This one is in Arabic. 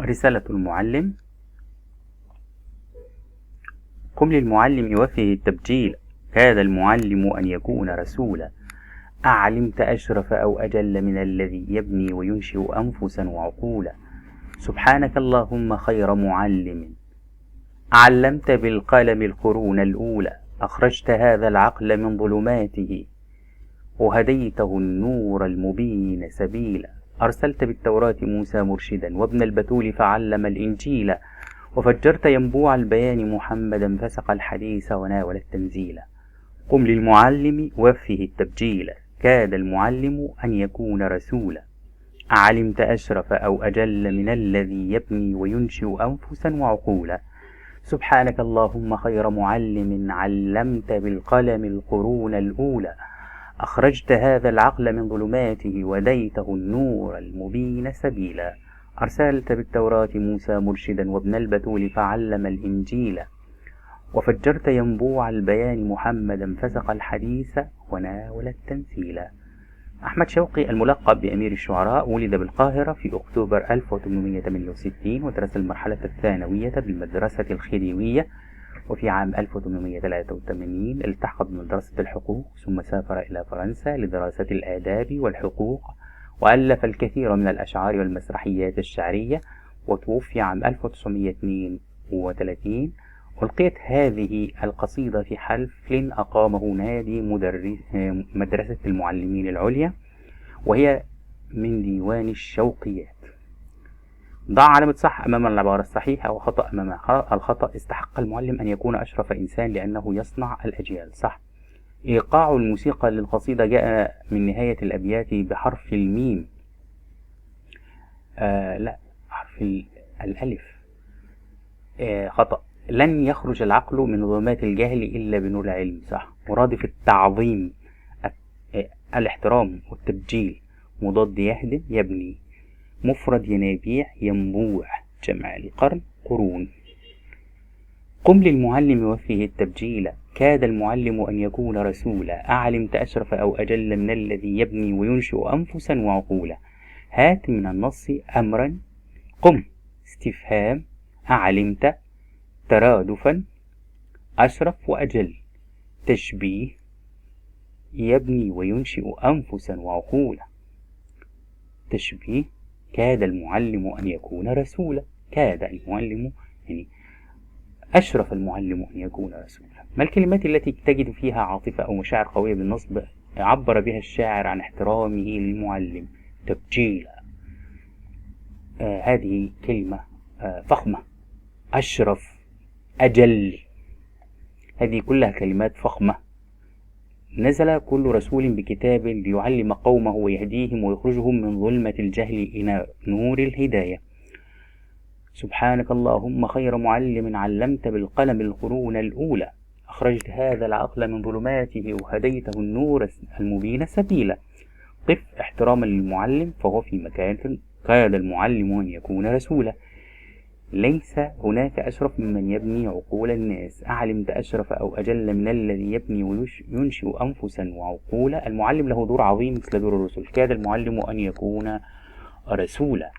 رسالة المعلم. قم للمعلم وفه التبجيل، كاد المعلم أن يكون رسولا. أعلمت أشرف أو أجل من الذي يبني وينشئ أنفسا وعقولا. سبحانك اللهم خير معلم، علمت بالقلم القرون الأولى. أخرجت هذا العقل من ظلماته، وهديته النور المبين سبيلا. أرسلت بالتوراة موسى مرشدا، وابن البتول فعلم الإنجيل. وفجرت ينبوع البيان محمدا، فسق الحديث وناول التنزيل. قم للمعلم وفه التبجيل، كاد المعلم أن يكون رسولا. أعلمت أشرف أو أجل من الذي يبني وينشئ أنفسا وعقولا. سبحانك اللهم خير معلم، علمت بالقلم القرون الأولى. أخرجت هذا العقل من ظلماته، وديته النور المبين سبيلا. أرسلت بالتوراة موسى مرشدا، وابن البتول فعلم الإنجيل. وفجرت ينبوع البيان محمدا، فسق الحديث وناول التنزيل. أحمد شوقي الملقب بأمير الشعراء ولد بالقاهرة في أكتوبر 1868، ودرس المرحلة الثانوية بالمدرسة الخديوية. وفي عام 1883 التحق بمدرسة الحقوق، ثم سافر إلى فرنسا لدراسة الآداب والحقوق، وألف الكثير من الأشعار والمسرحيات الشعرية. وتوفي عام 1932. ألقيت هذه القصيدة في حفل أقامه نادي مدرسة المعلمين العليا، وهي من ديوان الشوقيات. ضع علامة صح أمام العبارة الصحيحة وخطأ أمام الخطأ. استحق المعلم أن يكون أشرف إنسان لأنه يصنع الأجيال. صح. إيقاع الموسيقى للقصيدة جاء من نهاية الأبيات بحرف الميم. لا، حرف الألف. خطأ. لن يخرج العقل من ظلمات الجهل إلا بنور العلم. صح. مرادف التعظيم، الاحترام والتبجيل. مضاد يهدم يبني. مفرد ينابيع ينبوع. جمع لقرن قرون. قم للمعلم وفه التبجيل، كاد المعلم أن يكون رسولا. أعلمت أشرف أو أجل من الذي يبني وينشئ أنفسا وعقولا. هات من النص أمرا. قم استفهام. أعلمت ترادفا. أشرف وأجل تشبيه. يبني وينشئ أنفسا وعقولا. تشبيه. كاد المعلم أن يكون رسولا. كاد المعلم يعني أشرف المعلم أن يكون رسولا. ما الكلمات التي تجد فيها عاطفة أو مشاعر قوية بالنصب عبر بها الشاعر عن احترامه للمعلم؟ تبجيلا. هذه كلمة فخمة. أشرف، أجل، هذه كلها كلمات فخمة. نزل كل رسول بكتاب ليعلم قومه ويهديهم ويخرجهم من ظلمة الجهل إلى نور الهداية. سبحانك اللهم خير معلم، علمت بالقلم القرون الأولى. أخرجت هذا العقل من ظلماته، وهديته النور المبين سبيلا. قف احتراما للمعلم، فهو في مكان كاد المعلم أن يكون رسولا. ليس هناك أشرف ممن يبني عقول الناس. أعلمت أشرف أو أجل من الذي يبني وينشئ أنفسا وعقولا. المعلم له دور عظيم مثل دور الرسل. كاد المعلم أن يكون رسولا.